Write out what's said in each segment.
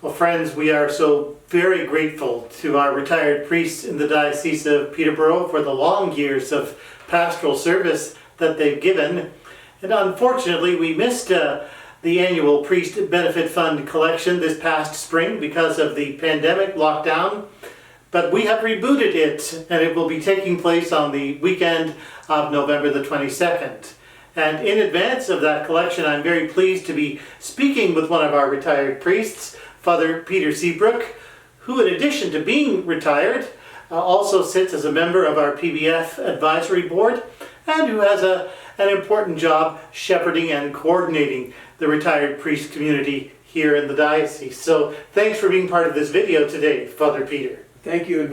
Well, friends, we are so very grateful to our retired priests in the Diocese of Peterborough for the long years of pastoral service that they've given. And unfortunately, we missed the annual Priest Benefit Fund collection this past spring because of the pandemic lockdown. But we have rebooted it, and it will be taking place on the weekend of November the 22nd. And in advance of that collection, I'm very pleased to be speaking with one of our retired priests, Father Peter Seabrooke, who in addition to being retired, also sits as a member of our PBF advisory board, and who has an important job shepherding and coordinating the retired priest community here in the diocese. So thanks for being part of this video today, Father Peter. Thank you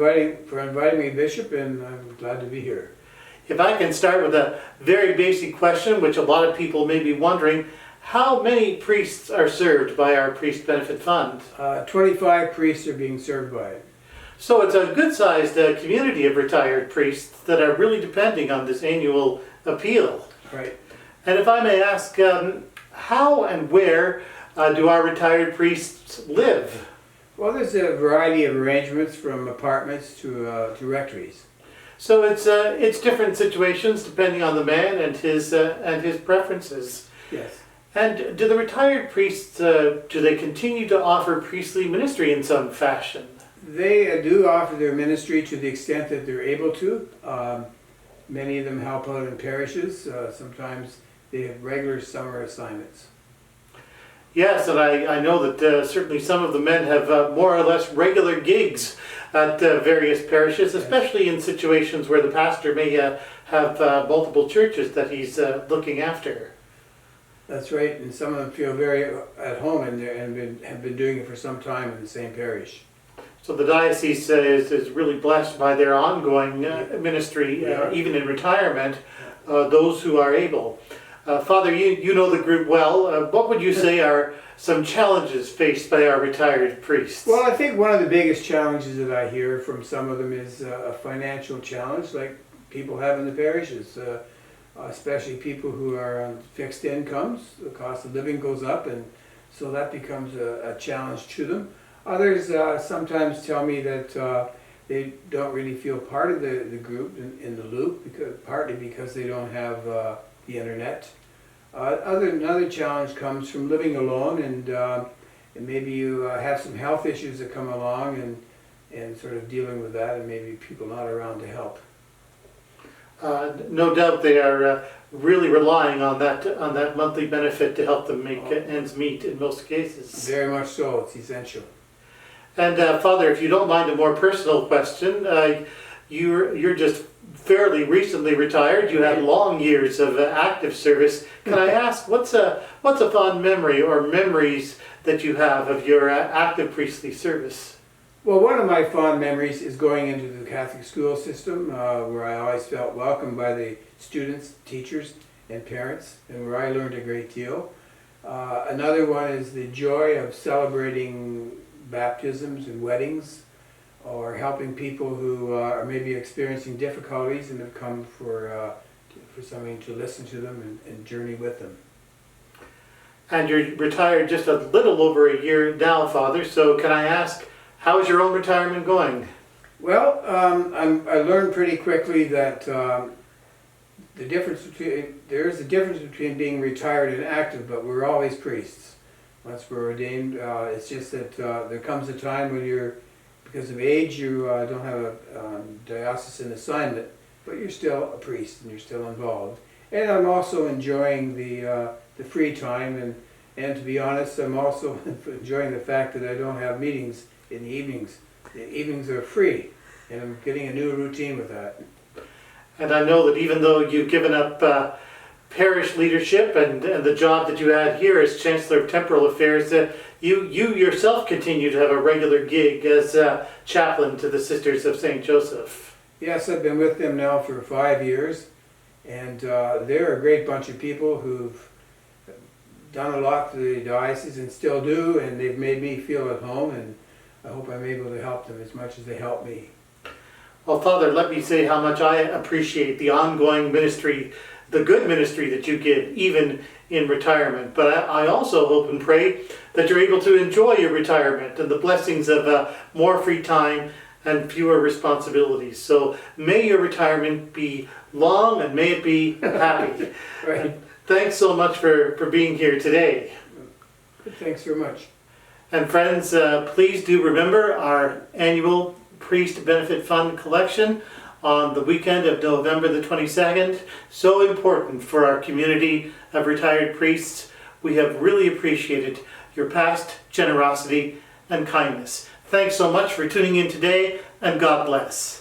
for inviting me, Bishop, and I'm glad to be here. If I can start with a very basic question, which a lot of people may be wondering, how many priests are served by our Priest Benefit Fund? 25 priests are being served by it. So it's a good-sized community of retired priests that are really depending on this annual appeal. Right. And if I may ask, how and where do our retired priests live? Well, there's a variety of arrangements from apartments to rectories. So it's different situations depending on the man and his preferences. Yes. And do the retired priests, do they continue to offer priestly ministry in some fashion? They do offer their ministry to the extent that they're able to. Many of them help out in parishes. Sometimes they have regular summer assignments. Yes, and I know that certainly some of the men have more or less regular gigs at various parishes, especially in situations where the pastor may have multiple churches that he's looking after. That's right, and some of them feel very at home and have been doing it for some time in the same parish. So the diocese is really blessed by their ongoing ministry, even in retirement, those who are able. Father, you know the group well. What would you say are some challenges faced by our retired priests? Well, I think one of the biggest challenges that I hear from some of them is a financial challenge, like people have in the parishes, especially people who are on fixed incomes. The cost of living goes up, and so that becomes a challenge to them. Others sometimes tell me that they don't really feel part of the group in the loop, partly because they don't have the internet. Another challenge comes from living alone, and maybe you have some health issues that come along, and sort of dealing with that, and maybe people not around to help. No doubt they are really relying on that monthly benefit to help them make ends meet in most cases. Very much so. It's essential. And Father, if you don't mind a more personal question, you're just fairly recently retired. You had long years of active service. Can I ask, what's a fond memory or memories that you have of your active priestly service? Well, one of my fond memories is going into the Catholic school system, where I always felt welcomed by the students, teachers, and parents, and where I learned a great deal. Another one is the joy of celebrating baptisms and weddings, or helping people who are maybe experiencing difficulties and have come for somebody to listen to them and journey with them. And you're retired just a little over a year now, Father, so can I ask, how is your own retirement going? Well, I learned pretty quickly that there is a difference between being retired and active, but we're always priests. Once we're ordained, it's just that there comes a time when because of age, you don't have a diocesan assignment, but you're still a priest and you're still involved. And I'm also enjoying the free time, and to be honest, I'm also enjoying the fact that I don't have meetings in the evenings. The evenings are free, and I'm getting a new routine with that. And I know that even though you've given up parish leadership and the job that you had here as Chancellor of Temporal Affairs, you yourself continue to have a regular gig as chaplain to the Sisters of St. Joseph. Yes, I've been with them now for 5 years, and they're a great bunch of people who've done a lot for the diocese and still do, and they've made me feel at home, and I hope I'm able to help them as much as they help me. Well, Father, let me say how much I appreciate the ongoing ministry the good ministry that you give, even in retirement. But I also hope and pray that you're able to enjoy your retirement and the blessings of more free time and fewer responsibilities. So may your retirement be long and may it be happy. Right. Thanks so much for being here today. Thanks very much. And friends, please do remember our annual Priest Benefit Fund collection on the weekend of November the 22nd. So important for our community of retired priests. We have really appreciated your past generosity and kindness. Thanks so much for tuning in today, and God bless.